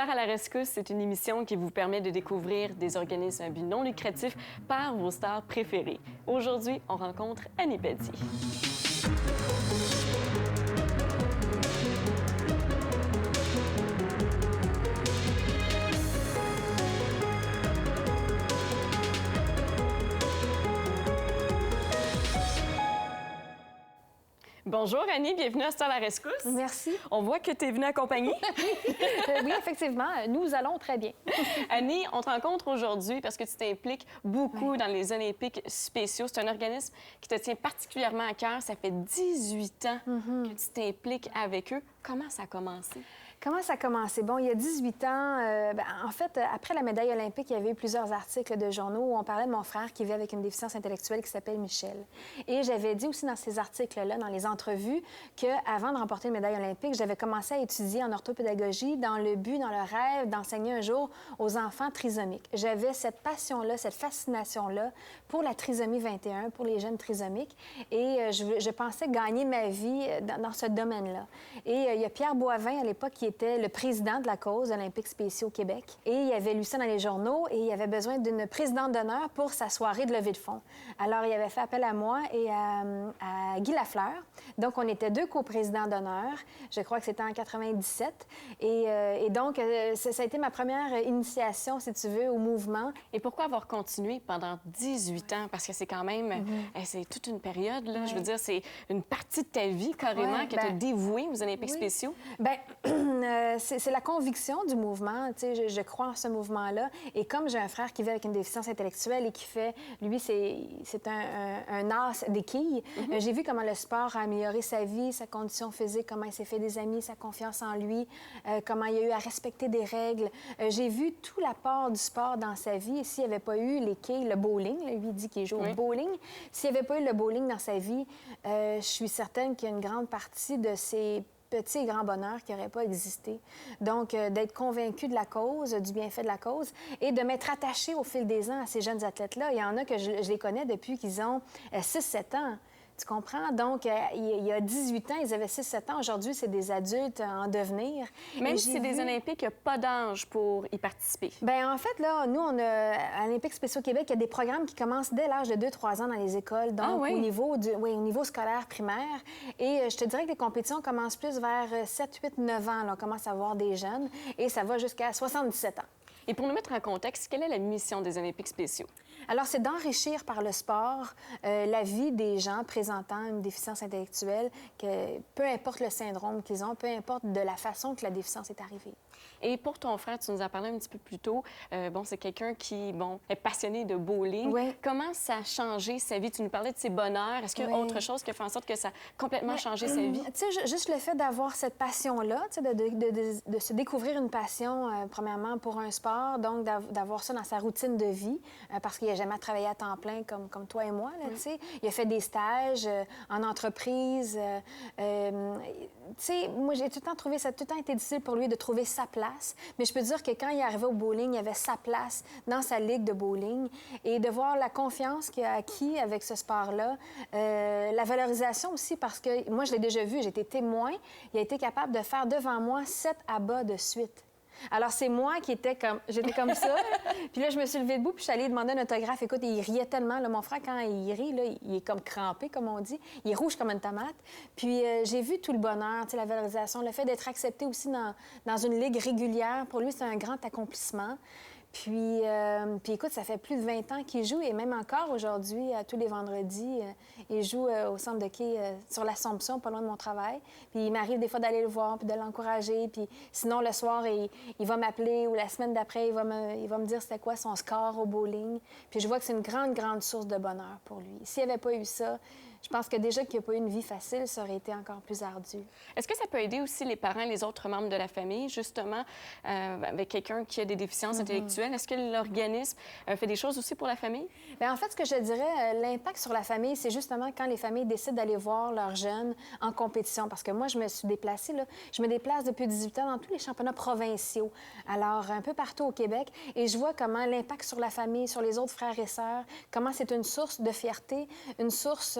Stars à la rescousse, c'est une émission qui vous permet de découvrir des organismes à but non lucratif par vos stars préférées. Aujourd'hui, on rencontre Annie Pelletier. Bonjour Annie, bienvenue à Stars à la rescousse. Merci. On voit que tu es venue accompagner. Oui, effectivement, nous allons très bien. Annie, on te rencontre aujourd'hui parce que tu t'impliques beaucoup dans les Olympiques spéciaux. C'est un organisme qui te tient particulièrement à cœur. Ça fait 18 ans que tu t'impliques avec eux. Comment ça a commencé? Comment ça a commencé? Bon, il y a 18 ans, en fait, après la médaille olympique, il y avait eu plusieurs articles de journaux où on parlait de mon frère qui vit avec une déficience intellectuelle qui s'appelle Michel. Et j'avais dit aussi dans ces articles-là, dans les entrevues, qu'avant de remporter une médaille olympique, j'avais commencé à étudier en orthopédagogie dans le but, dans le rêve d'enseigner un jour aux enfants trisomiques. J'avais cette passion-là, cette fascination-là pour la trisomie 21, pour les jeunes trisomiques. Et je pensais gagner ma vie dans ce domaine-là. Et il y a Pierre Boivin, à l'époque, qui était le président de la cause olympique spéciaux au Québec. Et il avait lu ça dans les journaux et il avait besoin d'une présidente d'honneur pour sa soirée de levée de fonds. Alors, il avait fait appel à moi et à Guy Lafleur. Donc, on était deux coprésidents d'honneur. Je crois que c'était en 97. Et donc, ça a été ma première initiation, si tu veux, au mouvement. Et pourquoi avoir continué pendant 18 ans? Parce que c'est quand même, c'est toute une période, là. Je veux dire, c'est une partie de ta vie, carrément, que tu as dévouée aux Olympiques spéciaux. Bien, c'est la conviction du mouvement. Tu sais, je crois en ce mouvement-là. Et comme j'ai un frère qui vit avec une déficience intellectuelle et qui fait, lui, c'est un as des quilles, j'ai vu comment le sport a amélioré sa vie, sa condition physique, comment il s'est fait des amis, sa confiance en lui, comment il a eu à respecter des règles. J'ai vu tout l'apport du sport dans sa vie. Et s'il n'y avait pas eu les quilles, le bowling, là, lui dit qu'il joue au bowling, s'il n'y avait pas eu le bowling dans sa vie, je suis certaine qu'il y a une grande partie de ses petits et grands bonheurs qui n'auraient pas existé. Donc, d'être convaincu de la cause, du bienfait de la cause, et de m'être attachée au fil des ans à ces jeunes athlètes-là. Il y en a que je les connais depuis qu'ils ont 6-7 ans. Tu comprends? Donc, il y a 18 ans, ils avaient 6-7 ans. Aujourd'hui, c'est des adultes en devenir. Même si c'est des Olympiques, il n'y a pas d'âge pour y participer. Bien, en fait, là, nous, on a, à Olympiques spéciaux Québec, il y a des programmes qui commencent dès l'âge de 2-3 ans dans les écoles, donc au niveau scolaire primaire. Et je te dirais que les compétitions commencent plus vers 7-8-9 ans. Là, on commence à voir des jeunes et ça va jusqu'à 77 ans. Et pour nous mettre en contexte, quelle est la mission des Olympiques spéciaux? Alors, c'est d'enrichir par le sport la vie des gens présentant une déficience intellectuelle, que, peu importe le syndrome qu'ils ont, peu importe de la façon que la déficience est arrivée. Et pour ton frère, tu nous as parlé un petit peu plus tôt, c'est quelqu'un qui, est passionné de bowling. Oui. Comment ça a changé sa vie? Tu nous parlais de ses bonheurs. Est-ce qu'il y a autre chose qui a fait en sorte que ça a complètement changé sa vie? Tu sais, juste le fait d'avoir cette passion-là, tu sais, de se découvrir une passion, premièrement, pour un sport, donc d'avoir ça dans sa routine de vie, parce qu'il n'a jamais travaillé à temps plein comme toi et moi, là, tu sais. Il a fait des stages en entreprise. Tu sais, moi, j'ai tout le temps trouvé ça, tout le temps été difficile pour lui de trouver sa place. Mais je peux dire que quand il est arrivé au bowling, il avait sa place dans sa ligue de bowling. Et de voir la confiance qu'il a acquis avec ce sport-là, la valorisation aussi, parce que moi, je l'ai déjà vu, j'étais témoin. Il a été capable de faire devant moi 7 abats de suite. Alors, c'est moi qui étais comme... J'étais comme ça. Puis là, je me suis levée debout, puis je suis allée demander un autographe. Écoute, il riait tellement. Là, mon frère, quand il rit, là, il est comme crampé, comme on dit. Il est rouge comme une tomate. Puis j'ai vu tout le bonheur, tu sais, la valorisation, le fait d'être accepté aussi dans une ligue régulière. Pour lui, c'est un grand accomplissement. Puis écoute, ça fait plus de 20 ans qu'il joue et même encore aujourd'hui, tous les vendredis, il joue au centre de quai sur l'Assomption, pas loin de mon travail. Puis il m'arrive des fois d'aller le voir puis de l'encourager. Puis sinon, le soir, il va m'appeler ou la semaine d'après, il va me dire c'était quoi son score au bowling. Puis je vois que c'est une grande, grande source de bonheur pour lui. S'il n'y avait pas eu ça, je pense que déjà qu'il n'a pas eu une vie facile, ça aurait été encore plus ardu. Est-ce que ça peut aider aussi les parents et les autres membres de la famille, justement, avec quelqu'un qui a des déficiences intellectuelles? Est-ce que l'organisme fait des choses aussi pour la famille? Bien, en fait, ce que je dirais, l'impact sur la famille, c'est justement quand les familles décident d'aller voir leurs jeunes en compétition. Parce que moi, je me suis déplacée, là. Je me déplace depuis 18 ans dans tous les championnats provinciaux. Alors, un peu partout au Québec. Et je vois comment l'impact sur la famille, sur les autres frères et sœurs, comment c'est une source de fierté, une source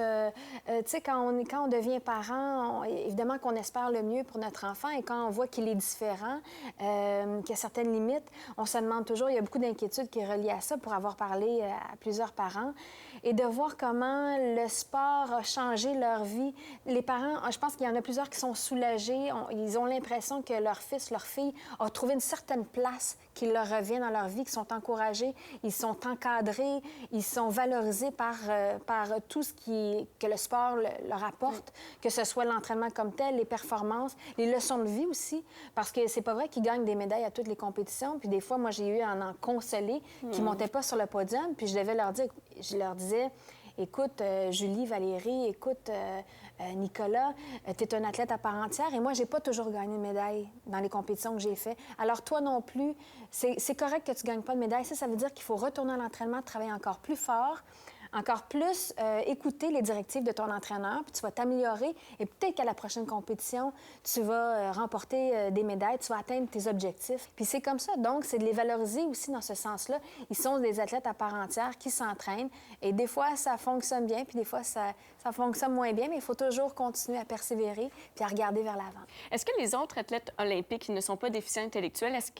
tu sais, quand on devient parent, évidemment qu'on espère le mieux pour notre enfant et quand on voit qu'il est différent, qu'il y a certaines limites, on se demande toujours, il y a beaucoup d'inquiétudes qui est reliée à ça pour avoir parlé à plusieurs parents et de voir comment le sport a changé leur vie. Les parents, je pense qu'il y en a plusieurs qui sont soulagés, ils ont l'impression que leur fils, leur fille a trouvé une certaine place qui leur revient dans leur vie, qui sont encouragés, ils sont encadrés, ils sont valorisés par tout ce que le sport leur apporte, que ce soit l'entraînement comme tel, les performances, les leçons de vie aussi, parce que c'est pas vrai qu'ils gagnent des médailles à toutes les compétitions. Puis des fois, moi, j'ai eu à en consoler qui montaient pas sur le podium, puis je devais leur dire, je leur disais, écoute, Julie, Valérie, écoute, Nicolas, tu es un athlète à part entière et moi, j'ai pas toujours gagné de médaille dans les compétitions que j'ai faites. Alors, toi non plus, c'est correct que tu gagnes pas de médaille. Ça veut dire qu'il faut retourner à l'entraînement, travailler encore plus fort, encore plus écouter les directives de ton entraîneur, puis tu vas t'améliorer et peut-être qu'à la prochaine compétition, tu vas remporter des médailles, tu vas atteindre tes objectifs. Puis c'est comme ça. Donc, c'est de les valoriser aussi dans ce sens-là. Ils sont des athlètes à part entière qui s'entraînent et des fois, ça fonctionne bien, puis des fois, ça fonctionne moins bien, mais il faut toujours continuer à persévérer puis à regarder vers l'avant. Est-ce que les autres athlètes olympiques qui ne sont pas déficients intellectuels, est-ce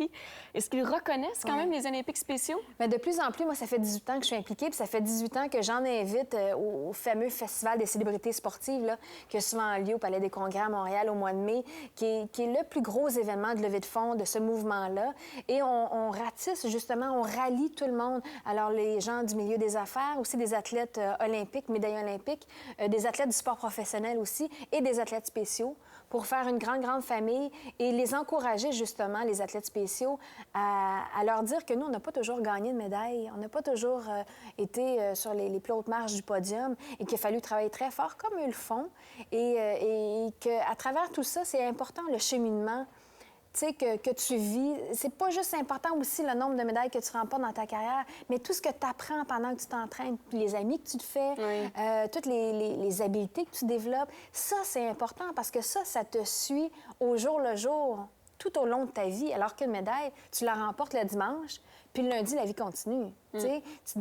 qu'ils reconnaissent quand même les Olympiques spéciaux? Bien, de plus en plus, moi, ça fait 18 ans que je suis impliquée, puis ça fait 18 ans que j'en invite au fameux Festival des célébrités sportives, là, qui a souvent lieu au Palais des Congrès à Montréal au mois de mai, qui est le plus gros événement de levée de fonds de ce mouvement-là. Et on ratisse, justement, on rallie tout le monde. Alors, les gens du milieu des affaires, aussi des athlètes olympiques, médaillés olympiques, des athlètes du sport professionnel aussi, et des athlètes spéciaux, pour faire une grande, grande famille et les encourager, justement, les athlètes spéciaux, à leur dire que nous, on n'a pas toujours gagné de médaille, on n'a pas toujours été sur les plus hautes marches du podium et qu'il a fallu travailler très fort, comme eux le font, et qu'à travers tout ça, c'est important, le cheminement, tu sais, que tu vis. C'est pas juste important aussi le nombre de médailles que tu remportes dans ta carrière, mais tout ce que tu apprends pendant que tu t'entraînes, les amis que tu te fais, toutes les habiletés que tu développes, ça, c'est important parce que ça te suit au jour le jour, tout au long de ta vie, alors qu'une médaille, tu la remportes le dimanche, puis le lundi, la vie continue. Tu sais, tu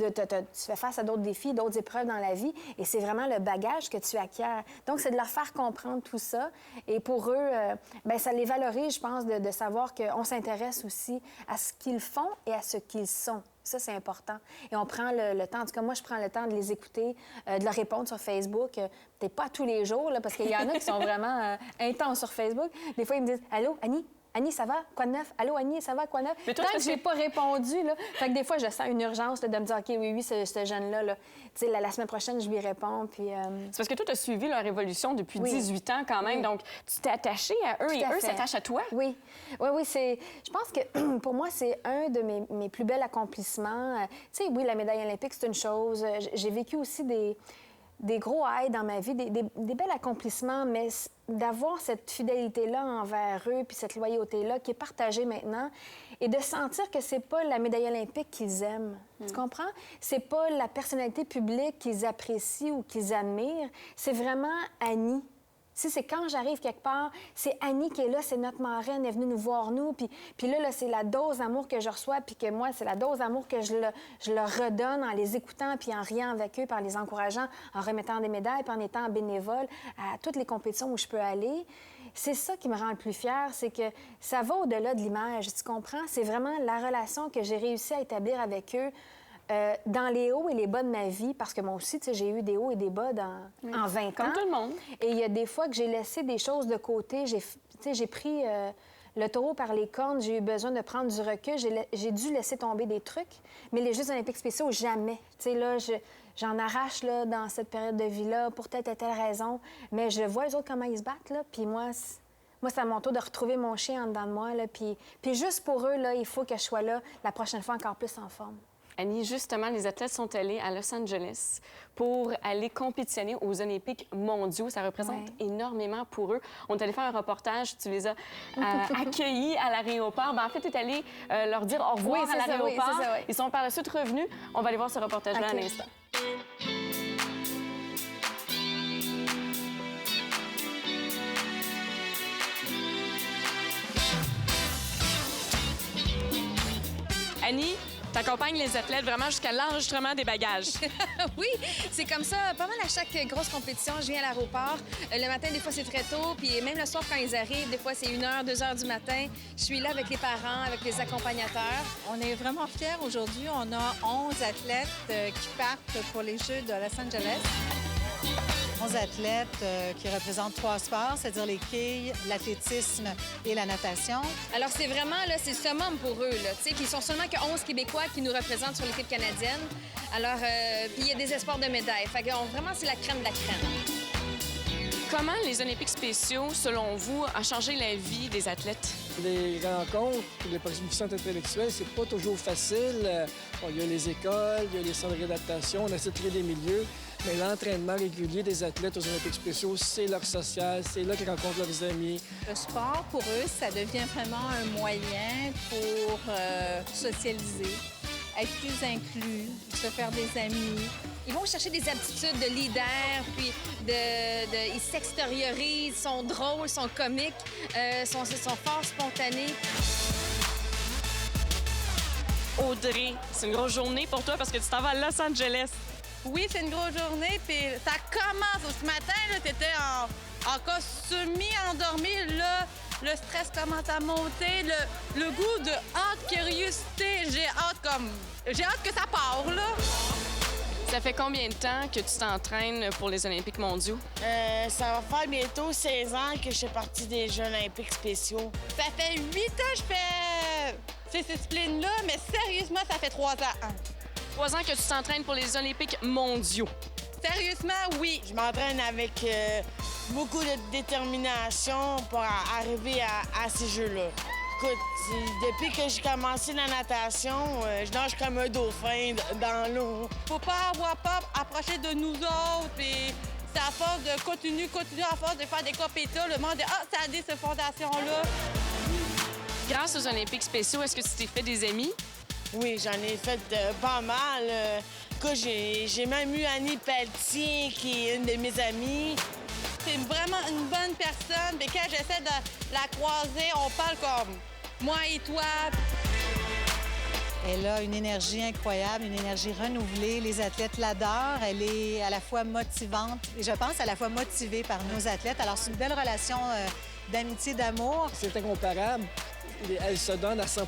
fais face à d'autres défis, d'autres épreuves dans la vie, et c'est vraiment le bagage que tu acquiers. Donc, c'est de leur faire comprendre tout ça. Et pour eux, bien, ça les valorise, je pense, de savoir qu'on s'intéresse aussi à ce qu'ils font et à ce qu'ils sont. Ça, c'est important. Et on prend le temps, en tout cas, moi, je prends le temps de les écouter, de leur répondre sur Facebook. Peut-être pas tous les jours, là, parce qu'il y en a qui sont vraiment intenses sur Facebook. Des fois, ils me disent « Allô, Annie? Annie, ça va? Quoi de neuf? Allô, Annie, ça va? Quoi de neuf? » Mais toi, tant que je n'ai pas répondu, là, fait que des fois, je sens une urgence là, de me dire, OK, oui, ce jeune-là, là, tu sais, la semaine prochaine, je lui réponds. Puis, C'est parce que toi, tu as suivi leur évolution depuis 18 ans quand même, donc tu t'es attachée à eux et eux s'attachent à toi. Oui, je pense que pour moi, c'est un de mes plus bels accomplissements. Tu sais, oui, la médaille olympique, c'est une chose. J'ai vécu aussi des gros highs dans ma vie, des bels accomplissements, mais d'avoir cette fidélité-là envers eux, puis cette loyauté-là qui est partagée maintenant, et de sentir que c'est pas la médaille olympique qu'ils aiment. Tu comprends? C'est pas la personnalité publique qu'ils apprécient ou qu'ils admirent, c'est vraiment Annie. C'est quand j'arrive quelque part, c'est Annie qui est là, c'est notre marraine, elle est venue nous voir, nous. Puis là, c'est la dose d'amour que je reçois, puis que moi, c'est la dose d'amour que je leur redonne en les écoutant, puis en riant avec eux, puis en les encourageant, en remettant des médailles, puis en étant bénévole à toutes les compétitions où je peux aller. C'est ça qui me rend le plus fière, c'est que ça va au-delà de l'image, tu comprends? C'est vraiment la relation que j'ai réussi à établir avec eux, dans les hauts et les bas de ma vie, parce que moi aussi, tu sais, j'ai eu des hauts et des bas en 20 ans. Comme tout le monde. Et il y a des fois que j'ai laissé des choses de côté. J'ai pris le taureau par les cornes. J'ai eu besoin de prendre du recul. J'ai dû laisser tomber des trucs. Mais les Jeux olympiques spéciaux, jamais. Tu sais, là, j'en arrache là, dans cette période de vie-là pour telle et telle raison. Mais je vois les autres comment ils se battent, là. Puis moi, c'est à mon tour de retrouver mon chien en dedans de moi, là. Puis juste pour eux, là, il faut que je sois là la prochaine fois encore plus en forme. Annie, justement, les athlètes sont allés à Los Angeles pour aller compétitionner aux Olympiques mondiaux. Ça représente énormément pour eux. On est allé faire un reportage, tu les as accueillis à l'aéroport. Ben, en fait, tu es allé leur dire au revoir à l'aéroport. Oui. Ils sont par la suite revenus. On va aller voir ce reportage-là à l'instant. Annie, T'accompagnes les athlètes vraiment jusqu'à l'enregistrement des bagages. Oui, c'est comme ça. Pas mal à chaque grosse compétition, je viens à l'aéroport. Le matin, des fois, c'est très tôt. Puis même le soir, quand ils arrivent, des fois, c'est 1h, 2h du matin. Je suis là avec les parents, avec les accompagnateurs. On est vraiment fiers aujourd'hui. On a 11 athlètes qui partent pour les Jeux de Los Angeles. 11 athlètes qui représentent 3 sports, c'est-à-dire les quilles, l'athlétisme et la natation. Alors, c'est vraiment, là, c'est le summum pour eux, là. Tu sais, puis ils sont seulement que 11 Québécois qui nous représentent sur l'équipe canadienne. Alors, puis il y a des espoirs de médailles. Fait que vraiment, c'est la crème de la crème. Comment les Olympiques spéciaux, selon vous, ont changé la vie des athlètes? Les rencontres, les coefficients intellectuels, c'est pas toujours facile. Bon, il y a les écoles, il y a les centres d'adaptation, on essaie de créer des milieux. Mais l'entraînement régulier des athlètes aux Olympiques spéciaux, c'est leur social, c'est là qu'ils rencontrent leurs amis. Le sport, pour eux, ça devient vraiment un moyen pour socialiser, être plus inclus, se faire des amis. Ils vont chercher des aptitudes de leader, puis ils s'extériorisent, sont drôles, sont comiques, sont fort spontanés. Audrey, c'est une grosse journée pour toi parce que tu t'en vas à Los Angeles. Oui, c'est une grosse journée, puis ça commence. Ce matin, tu étais en cas semi-endormi. Là, le stress commence à monter, le goût de hâte, curiosité. J'ai hâte que ça part, là. Ça fait combien de temps que tu t'entraînes pour les Olympiques mondiaux? Ça va faire bientôt 16 ans que je suis partie des Jeux olympiques spéciaux. Ça fait 8 ans que je fais ces disciplines-là, mais sérieusement, ça fait 3 ans. 3 ans que tu t'entraînes pour les Olympiques mondiaux. Sérieusement, oui. Je m'entraîne avec beaucoup de détermination pour arriver à ces Jeux-là. Écoute, depuis que j'ai commencé la natation, je nage comme un dauphin dans l'eau. Faut pas avoir peur, approcher de nous autres, puis c'est à force de continuer, à force de faire des compétitions, le monde dit « Ah, ça a dit cette fondation-là! » Grâce aux Olympiques spéciaux, est-ce que tu t'es fait des amis? Oui, j'en ai fait pas mal. Écoute, j'ai même eu Annie Pelletier, qui est une de mes amies. C'est vraiment une bonne personne, mais quand j'essaie de la croiser, on parle comme moi et toi. Elle a une énergie incroyable, une énergie renouvelée. Les athlètes l'adorent. Elle est à la fois motivante et je pense à la fois motivée par nos athlètes. Alors, c'est une belle relation d'amitié, d'amour. C'est incomparable. Elle se donne à 100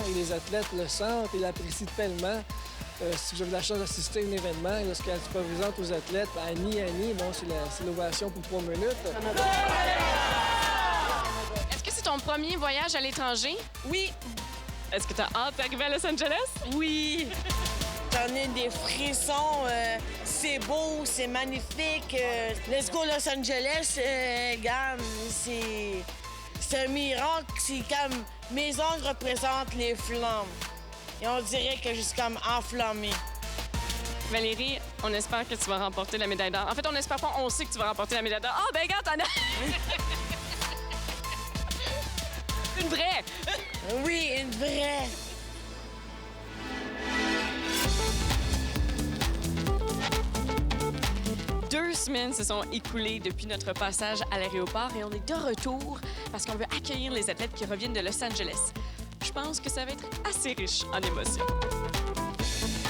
et les athlètes le sentent et l'apprécient tellement. Si j'avais la chance d'assister à un événement, lorsqu'elle se présente aux athlètes, Annie, bon, c'est l'ovation pour 3 minutes. Est-ce que c'est ton premier voyage à l'étranger? Oui, Est-ce que tu as hâte d'arriver à Los Angeles? oui. J'en ai des frissons. C'est beau, c'est magnifique. Let's go Los Angeles. Regarde, c'est un miracle. C'est comme mes ongles représentent les flammes. Et on dirait que je suis comme enflammée. Valérie, on espère que tu vas remporter la médaille d'or. En fait, on n'espère pas, on sait que tu vas remporter la médaille d'or. Ah, ben regarde, t'en as... Une vraie! Oui, une vraie. Deux semaines se sont écoulées depuis notre passage à l'aéroport et on est de retour parce qu'on veut accueillir les athlètes qui reviennent de Los Angeles. Je pense que ça va être assez riche en émotions.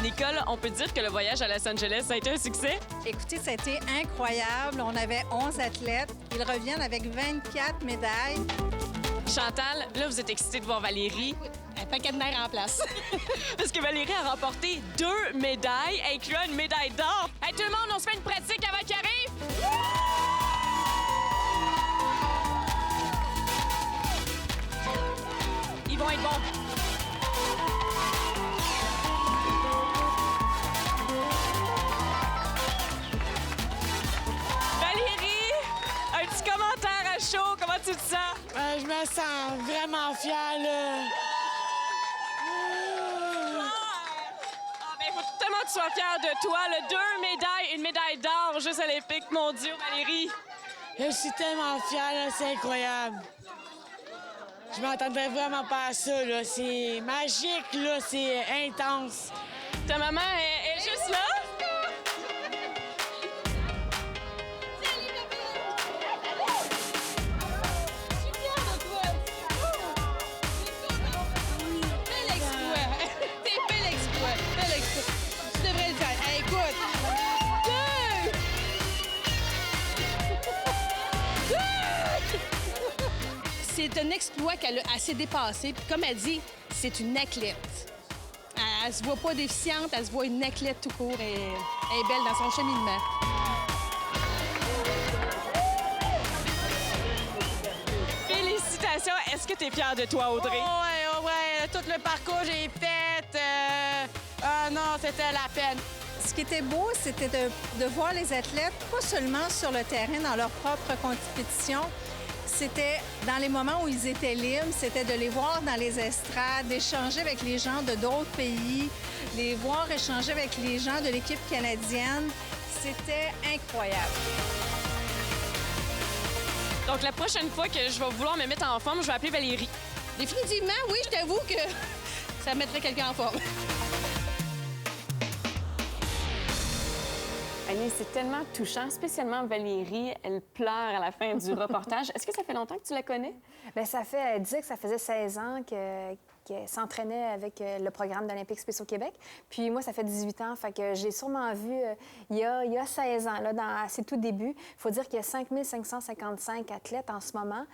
Nicole, on peut dire que le voyage à Los Angeles, ça a été un succès? Écoutez, ça a été incroyable. On avait 11 athlètes. Ils reviennent avec 24 médailles. Chantal, là, vous êtes excitée de voir Valérie. Un paquet de nerfs en place. Parce que Valérie a remporté 2 médailles, incluant une médaille d'or. Hey, tout le monde, on se fait une pratique avant qu'il arrive? Ils vont être bons. Valérie, un petit commentaire à chaud. Comment tu te sens? Je me sens vraiment fière, là. Ah, ben, faut tellement que tu sois fière de toi. Le 2 médailles, une médaille d'or aux Jeux olympiques mondiaux, Valérie. Je suis tellement fière, là, c'est incroyable. Je m'attendais vraiment pas à ça, là. C'est magique, là, c'est intense. Ta maman est juste là? c'est un exploit qu'elle s'est dépassée. Puis comme elle dit, c'est une athlète. Elle se voit pas déficiente, elle se voit une athlète tout court et elle est belle dans son cheminement. Félicitations. Est-ce que tu es fière de toi, Audrey? Oh, ouais, tout le parcours que j'ai fait. Ah non, c'était la peine. Ce qui était beau, c'était de voir les athlètes, pas seulement sur le terrain, dans leur propre compétition, c'était dans les moments où ils étaient libres, c'était de les voir dans les estrades, d'échanger avec les gens de d'autres pays, les voir échanger avec les gens de l'équipe canadienne. C'était incroyable. Donc, la prochaine fois que je vais vouloir me mettre en forme, je vais appeler Valérie. Définitivement, oui, je t'avoue que ça mettrait quelqu'un en forme. Annie, c'est tellement touchant, spécialement Valérie. Elle pleure à la fin du reportage. Est-ce que ça fait longtemps que tu la connais? Bien, elle disait que ça faisait 16 ans qu'elle s'entraînait avec le programme d'Olympiques spéciaux Québec. Puis moi, ça fait 18 ans, fait que j'ai sûrement vu il y a 16 ans, là, à ses tout débuts. Il faut dire qu'il y a 5 555 athlètes en ce moment.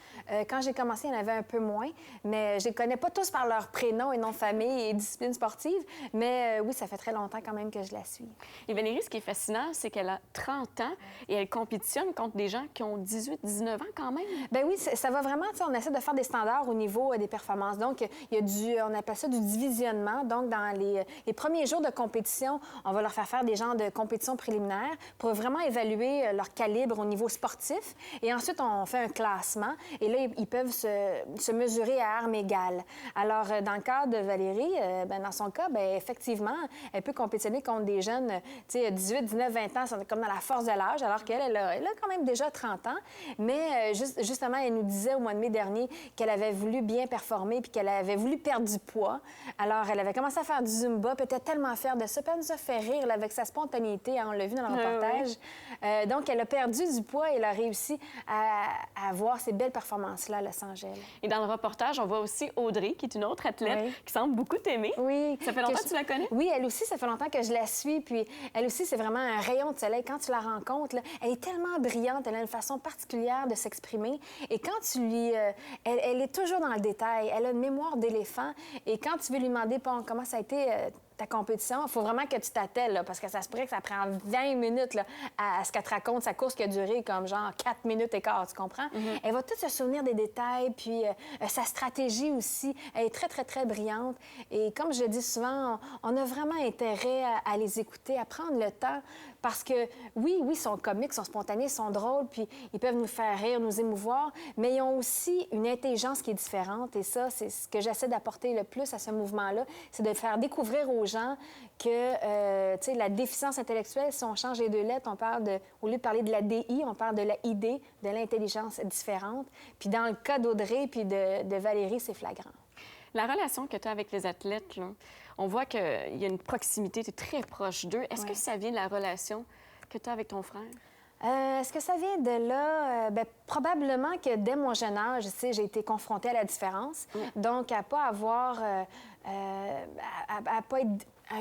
Quand j'ai commencé, il y en avait un peu moins, mais je les connais pas tous par leur prénom et nom de famille et discipline sportive. Mais oui, ça fait très longtemps quand même que je la suis. Et Valérie, ce qui est fascinant, c'est qu'elle a 30 ans et elle compétitionne contre des gens qui ont 18, 19 ans quand même. Bien oui, ça va vraiment, on essaie de faire des standards au niveau des performances. Donc, il y a on appelle ça du divisionnement. Donc, dans les premiers jours de compétition, on va leur faire des genres de compétitions préliminaires pour vraiment évaluer leur calibre au niveau sportif. Et ensuite, on fait un classement. Et là, ils peuvent se mesurer à armes égales. Alors, dans le cas de Valérie, dans son cas, effectivement, elle peut compétitionner contre des jeunes, 18, 19, 20 ans, c'est comme dans la force de l'âge, alors qu'elle a quand même déjà 30 ans. Mais justement, elle nous disait au mois de mai dernier qu'elle avait voulu bien performer puis qu'elle avait voulu perdre du poids. Alors, elle avait commencé à faire du Zumba, puis elle était tellement fière de ça, puis elle nous a fait rire là, avec sa spontanéité, hein, on l'a vu dans le reportage. Oui. Donc, elle a perdu du poids et elle a réussi à avoir ces belles performances-là à Los Angeles. Et dans le reportage, on voit aussi Audrey, qui est une autre athlète qui semble beaucoup t'aimer. Oui. Ça fait longtemps que tu la connais? Oui, elle aussi, ça fait longtemps que je la suis, puis elle aussi, c'est vraiment un rayon de soleil. Quand tu la rencontres, là, elle est tellement brillante, elle a une façon particulière de s'exprimer. Et quand tu lui... elle est toujours dans le détail, elle a une mémoire d'éléphant. Et quand tu veux lui demander comment ça a été ta compétition, il faut vraiment que tu t'attelles, là, parce que ça se pourrait que ça prend 20 minutes là, à ce qu'elle te raconte sa course qui a duré comme genre 4 minutes et quart, tu comprends? Elle va tout se souvenir des détails, puis sa stratégie aussi, elle est très, très, très brillante. Et comme je le dis souvent, on a vraiment intérêt à les écouter, à prendre le temps, parce que oui, ils sont comiques, sont spontanés, sont drôles, puis ils peuvent nous faire rire, nous émouvoir, mais ils ont aussi une intelligence qui est différente. Et ça, c'est ce que j'essaie d'apporter le plus à ce mouvement-là, c'est de faire découvrir aux gens que, tu sais, la déficience intellectuelle, si on change les deux lettres, on parle au lieu de parler de la DI, on parle de la ID, de l'intelligence différente. Puis dans le cas d'Audrey puis de Valérie, c'est flagrant. La relation que tu as avec les athlètes, là, on voit qu'il y a une proximité, tu es très proche d'eux. Est-ce que ça vient de la relation que tu as avec ton frère? Est-ce que ça vient de là? Probablement que dès mon jeune âge, j'ai été confrontée à la différence. Donc, à pas avoir... à pas être...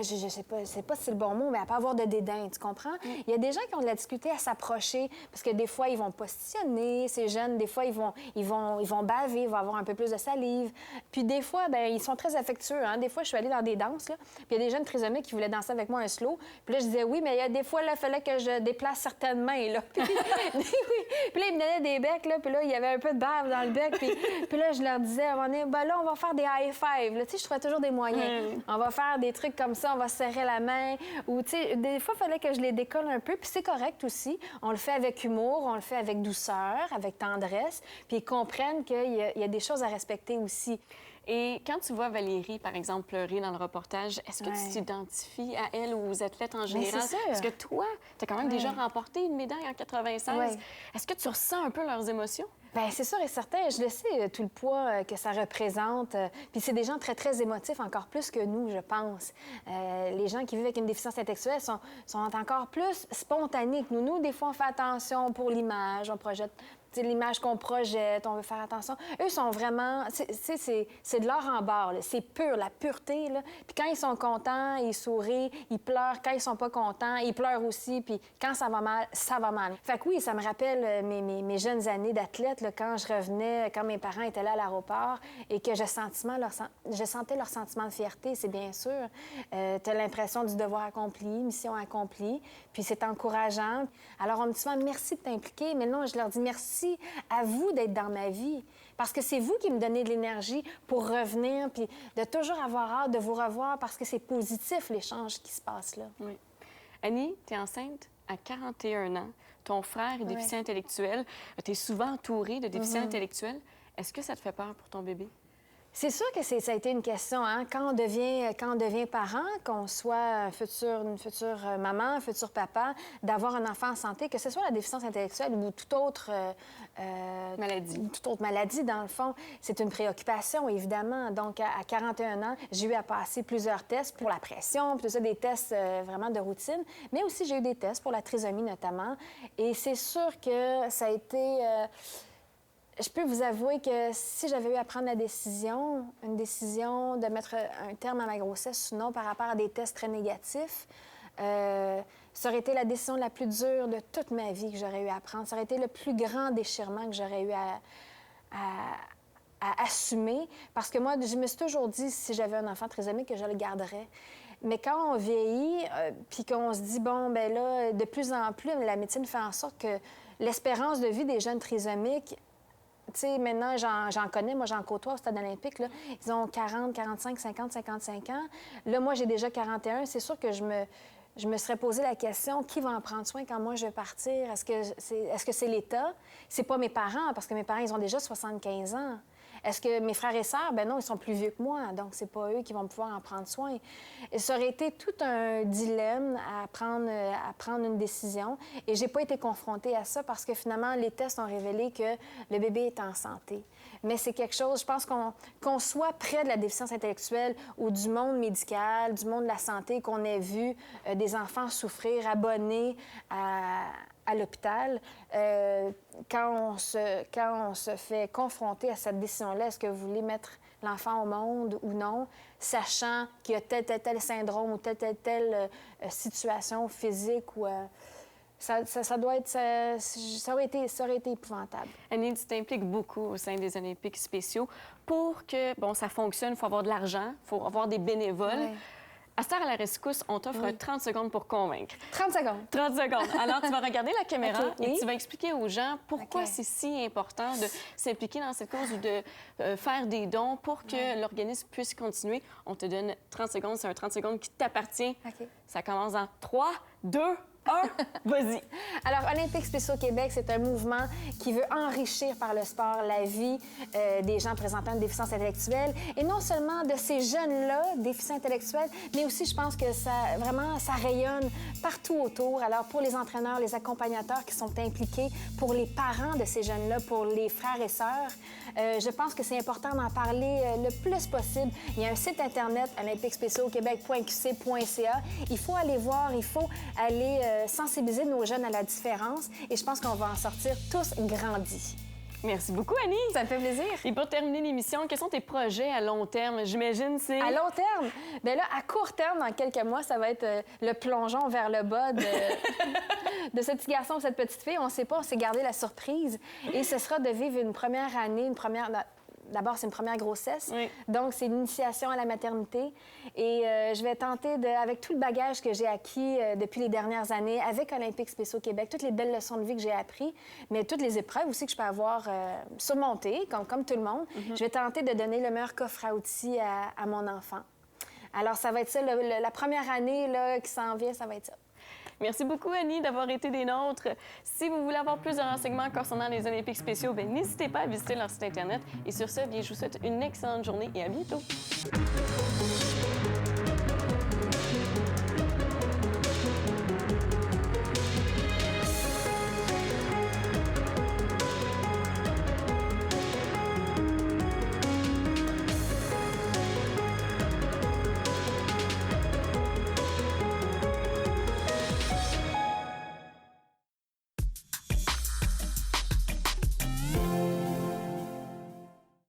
Je sais pas si c'est le bon mot, mais à pas avoir de dédain, tu comprends? Il y a des gens qui ont de la difficulté à s'approcher parce que des fois, ils vont positionner, ces jeunes, des fois, ils vont baver, ils vont avoir un peu plus de salive. Puis des fois, ils sont très affectueux. Hein? Des fois, je suis allée dans des danses, là, puis il y a des jeunes trisomiques qui voulaient danser avec moi un slow. Puis là, je disais oui, mais il y a des fois, là, il fallait que je déplace certaines mains, là. Puis là, ils me donnaient des becs, là, puis là, il y avait un peu de bave dans le bec. Puis là, je leur disais à un moment donné, là, on va faire des high five. Là, tu sais, je trouvais toujours des moyens. On va faire des trucs comme ça, on va se serrer la main. Ou, tu sais, des fois, il fallait que je les décolle un peu. Puis c'est correct aussi. On le fait avec humour, on le fait avec douceur, avec tendresse. Puis ils comprennent qu'il y a des choses à respecter aussi. Et quand tu vois Valérie, par exemple, pleurer dans le reportage, est-ce que tu t'identifies à elle ou aux athlètes en général? C'est sûr. Parce que toi, tu as quand même déjà remporté une médaille en 96. Est-ce que tu ressens un peu leurs émotions? Bien, c'est sûr et certain. Je le sais, tout le poids que ça représente. Puis c'est des gens très, très émotifs, encore plus que nous, je pense. Les gens qui vivent avec une déficience intellectuelle sont encore plus spontanés que nous. Nous, des fois, on fait attention pour l'image, on projette tu sais, l'image qu'on projette, on veut faire attention. Eux sont vraiment... C'est de l'or en barre, là. C'est pur, la pureté, là. Puis quand ils sont contents, ils sourient, ils pleurent. Quand ils sont pas contents, ils pleurent aussi. Puis quand ça va mal, ça va mal. Fait que oui, ça me rappelle mes jeunes années d'athlète, là, quand je revenais, quand mes parents étaient là à l'aéroport et que je sentais leur sentiment de fierté, c'est bien sûr. Tu as l'impression du devoir accompli, mission accomplie, puis c'est encourageant. Alors, on me dit souvent « merci de t'impliquer », mais non, je leur dis « merci à vous d'être dans ma vie ». Parce que c'est vous qui me donnez de l'énergie pour revenir, puis de toujours avoir hâte de vous revoir parce que c'est positif, l'échange qui se passe là. Oui. Annie, tu es enceinte à 41 ans. Ton frère est déficient intellectuel. Tu es souvent entourée de déficients intellectuels. Est-ce que ça te fait peur pour ton bébé? C'est sûr que ça a été une question, hein? Quand on devient parent, qu'on soit une future maman, un futur papa, d'avoir un enfant en santé, que ce soit la déficience intellectuelle ou toute autre maladie, dans le fond, c'est une préoccupation, évidemment. Donc, à 41 ans, j'ai eu à passer plusieurs tests pour la pression, puis tout ça, des tests vraiment de routine, mais aussi j'ai eu des tests pour la trisomie, notamment. Et c'est sûr que ça a été... Je peux vous avouer que si j'avais eu à prendre une décision de mettre un terme à ma grossesse ou non par rapport à des tests très négatifs, ça aurait été la décision la plus dure de toute ma vie que j'aurais eu à prendre. Ça aurait été le plus grand déchirement que j'aurais eu à assumer. Parce que moi, je me suis toujours dit, si j'avais un enfant trisomique, que je le garderais. Mais quand on vieillit, puis qu'on se dit, bon, ben là, de plus en plus, la médecine fait en sorte que l'espérance de vie des jeunes trisomiques, tu sais, maintenant, j'en connais, moi, j'en côtoie au Stade olympique, là. Ils ont 40, 45, 50, 55 ans. Là, moi, j'ai déjà 41. C'est sûr que je me serais posé la question, qui va en prendre soin quand moi, je vais partir? Est-ce que c'est l'État? C'est pas mes parents, parce que mes parents, ils ont déjà 75 ans. Est-ce que mes frères et sœurs? Ben non, ils sont plus vieux que moi, donc c'est pas eux qui vont pouvoir en prendre soin. Et ça aurait été tout un dilemme à prendre une décision. Et j'ai pas été confrontée à ça parce que finalement, les tests ont révélé que le bébé est en santé. Mais c'est quelque chose, je pense qu'on soit près de la déficience intellectuelle ou du monde médical, du monde de la santé, qu'on ait vu des enfants souffrir, abonnés à l'hôpital, quand on se fait confronter à cette décision-là, est-ce que vous voulez mettre l'enfant au monde ou non, sachant qu'il y a tel syndrome ou telle situation physique ou... Ça aurait été épouvantable. Annie, tu t'impliques beaucoup au sein des Olympiques spéciaux. Pour que ça fonctionne, il faut avoir de l'argent, il faut avoir des bénévoles. Oui. À cette heure, à la rescousse, on t'offre 30 secondes pour convaincre. 30 secondes. 30 secondes. Alors, tu vas regarder la caméra et tu vas expliquer aux gens pourquoi c'est si important de s'impliquer dans cette cause ou de faire des dons pour que l'organisme puisse continuer. On te donne 30 secondes. C'est un 30 secondes qui t'appartient. Ça commence en 3, 2, 1, vas-y. Alors, Olympiques spéciaux Québec, c'est un mouvement qui veut enrichir par le sport la vie des gens présentant une déficience intellectuelle. Et non seulement de ces jeunes-là, déficients intellectuels, mais aussi, je pense que ça rayonne partout autour. Alors, pour les entraîneurs, les accompagnateurs qui sont impliqués, pour les parents de ces jeunes-là, pour les frères et sœurs, je pense que c'est important d'en parler le plus possible. Il y a un site Internet, olympiquespéciauquebec.qc.ca. Il faut aller voir, il faut aller sensibiliser nos jeunes à la différence et je pense qu'on va en sortir tous grandis. Merci beaucoup, Annie. Ça me fait plaisir. Et pour terminer l'émission, quels sont tes projets à long terme? J'imagine c'est... À long terme? Bien là, à court terme, dans quelques mois, ça va être le plongeon vers le bas de ce petit garçon ou cette petite fille. On ne sait pas, on s'est gardé la surprise. Et ce sera de vivre une première année, D'abord, c'est une première grossesse, donc c'est une initiation à la maternité. Et je vais tenter, avec tout le bagage que j'ai acquis depuis les dernières années, avec Olympiques spéciaux Québec, toutes les belles leçons de vie que j'ai apprises, mais toutes les épreuves aussi que je peux avoir surmontées, comme tout le monde, je vais tenter de donner le meilleur coffre à outils à mon enfant. Alors, ça va être ça, la première année là, qui s'en vient, ça va être ça. Merci beaucoup, Annie, d'avoir été des nôtres. Si vous voulez avoir plus de renseignements concernant les Olympiques spéciaux, n'hésitez pas à visiter leur site Internet. Et sur ce, je vous souhaite une excellente journée et à bientôt.